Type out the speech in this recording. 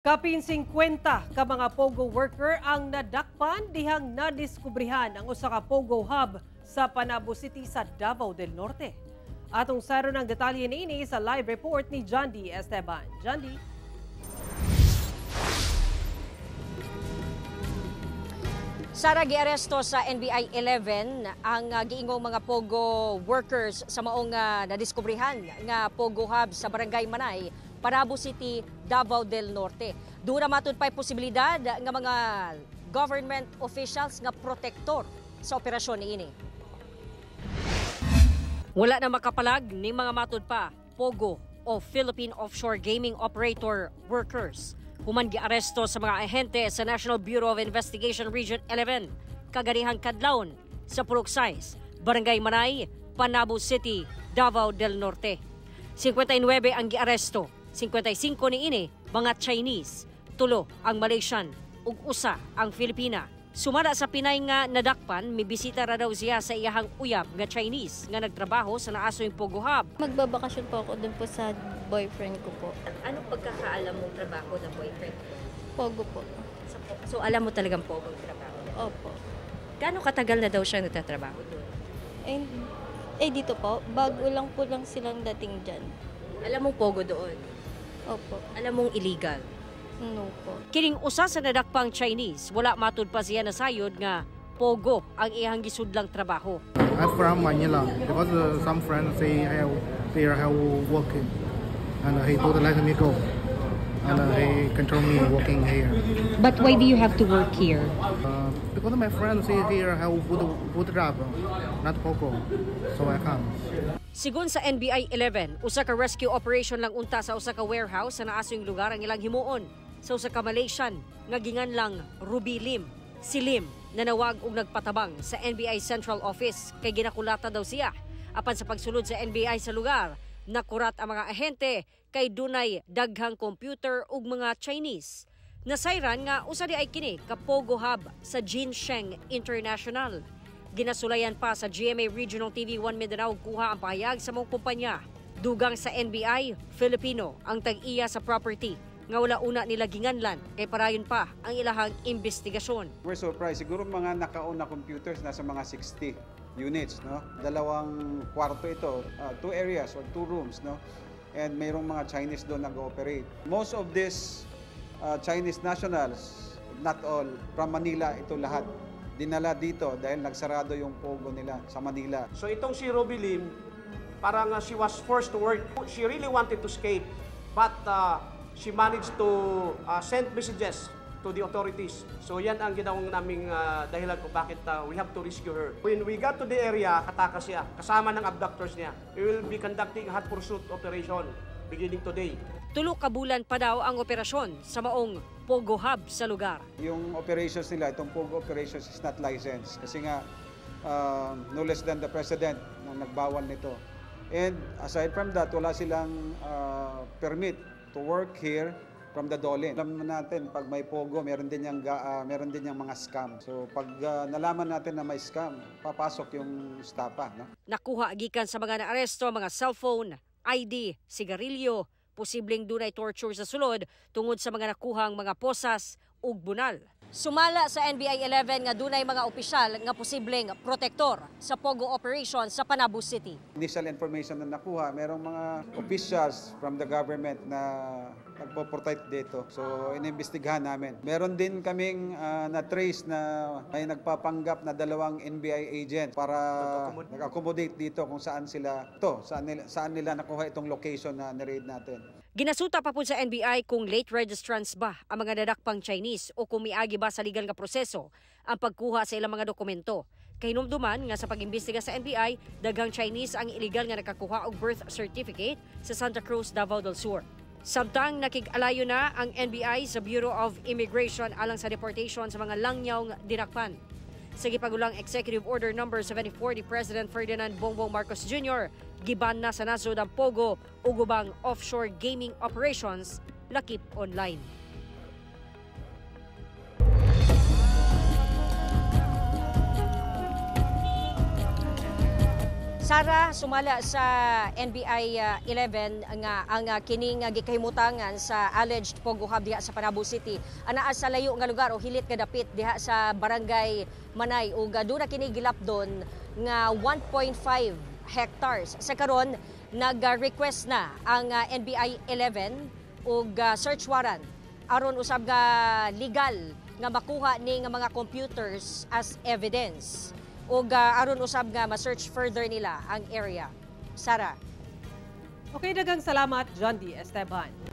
Kapin 50 ka mga Pogo worker ang nadakpan dihang nadiskubrihan ang usa ka Pogo hub sa Panabo City sa Davao del Norte. Atong saro ng detalye niini sa live report ni John D. Esteban. John D. Sara, giaresto sa NBI 11 ang giingong mga Pogo workers sa maong nadiskubrihan nga Pogo hub sa Barangay Manay, Panabo City, Davao del Norte. Dura matud pa'y posibilidad nga mga government officials nga protektor sa operasyon niini. Wala na makapalag ni mga matud pa Pogo o Philippine Offshore Gaming Operator workers. Human giaresto sa mga ahente sa National Bureau of Investigation Region 11, kaganihang kadlawon sa Purok Size, Barangay Manay, Panabo City, Davao del Norte. 59 ang giaresto, 55 niini mga Chinese, 3 ang Malaysian ug 1 ang Filipina. Sumara sa Pinay nga nadakpan, may bisita ra daw siya sa iyahang uyab nga Chinese nga nagtrabaho sa naasoy Pogo Hub. Magbabakasyon po ako dun po sa boyfriend ko po. Anong pagkakaalam mong trabaho ng boyfriend? Pogo po. So alam mo talagang Pogo ang trabaho? Opo. Gaano katagal na daw siya nagtatrabaho doon? Dito po, bago lang po lang silang dating dyan. Alam mong Pogo doon? Opo. Alam mong illegal? No po. Kining usa sa nadakpang Chinese, wala matud pa siya nasayod nga Pogo ang iyang gisudlang trabaho. I'm from Manila because some friends say they have working and he don't let me go and he control me working here. But why do you have to work here? Because my friends say here have food job, not Pogo, so I come. Sigon sa NBI 11, usa ka rescue operation lang unta sa usa ka warehouse sa naasoy lugar ang ilang himuon. Sa usa ka Malaysian nga gingan lang Ruby Lim. Si Lim nanawag og nagpatabang sa NBI Central Office kay ginakulata daw siya. Apan sa pagsulod sa NBI sa lugar, nakurat ang mga ahente kay dunay daghang computer ug mga Chinese. Nasayran nga usa di ay kini ka Pogo Hub sa Jinsheng International. Ginasulayan pa sa GMA Regional TV 1 Mindanao kuha ang pahayag sa mga kumpanya. Dugang sa NBI, Filipino ang tag-iya sa property nga wala una nila ginganlan kay parayon pa ang ilahang investigasyon. We're surprised. Siguro mga nakauna computers nasa mga 60 units, no? Dalawang kwarto ito, 2 areas or 2 rooms, no? And mayroong mga Chinese doon nag-ooperate. Most of these Chinese nationals, not all, from Manila ito lahat. Dinala dito dahil nagsarado yung Pogo nila sa Manila. So itong si Ruby Lim, parang she was forced to work. She really wanted to escape, but she managed to send messages to the authorities. So yan ang ginawang naming dahilan kung bakit we have to rescue her. When we got to the area, katakas siya, kasama ng abductors niya. We will be conducting a hot pursuit operation beginning today. 3 ka bulan pa daw ang operasyon sa maong Pogo Hub sa lugar. Yung operations nila, itong Pogo operations is not licensed kasi nga no less than the president nang nagbawal nito. And aside from that, wala silang permit to work here from the DOLE. Alam natin pag may Pogo, meron din yang mga scam. So pag nalaman natin na may scam, papasok yung stapa, no? Nakuha gikan sa mga naaresto mga cellphone, ID, sigarilyo, posibleng dunay torture sa sulod tungod sa mga nakuhang mga posas ug bunal. Sumala sa NBI 11 nga dunay mga opisyal nga posibleng protektor sa Pogo operation sa Panabo City. Initial information na nakuha, merong mga officials from the government na nagpo-protect dito. So inimbestigahan namin. Meron din kaming na-trace na may nagpapanggap na 2 NBI agent para nag-accommodate dito kung saan nila nakuha itong location na ni-raid natin. Ginasuta pa po sa NBI kung late registrants ba ang mga nadakpang Chinese o kung miagi ba sa legal nga proseso ang pagkuha sa ilang mga dokumento. Kahinumduman nga sa pag-imbestiga sa NBI, daghang Chinese ang illegal nga nakakuha og birth certificate sa Santa Cruz, Davao del Sur. Samtang nakig-alayo na ang NBI sa Bureau of Immigration alang sa deportation sa mga langyaw dinakpan. Sa gipagulang Executive Order No. 74 ni President Ferdinand Bongbong Marcos Jr., giban na sa nasod ang Pogo ug ubang offshore gaming operations lakip online. Sara, sumala sa NBI 11 nga ang kining gikahimutangan sa alleged Pogo Hub diha sa Panabo City. Anaa sa layo nga lugar o hilit nga dapit diha sa Barangay Manay ug aduna kini gilapdon nga 1.5 hectares. Sa karon nag-request na ang NBI 11 og search warrant aron usab nga legal nga makuha ni nga mga computers as evidence ug aron usab nga ma-search further nila ang area. Sara. Okay, daghang salamat, John D. Esteban.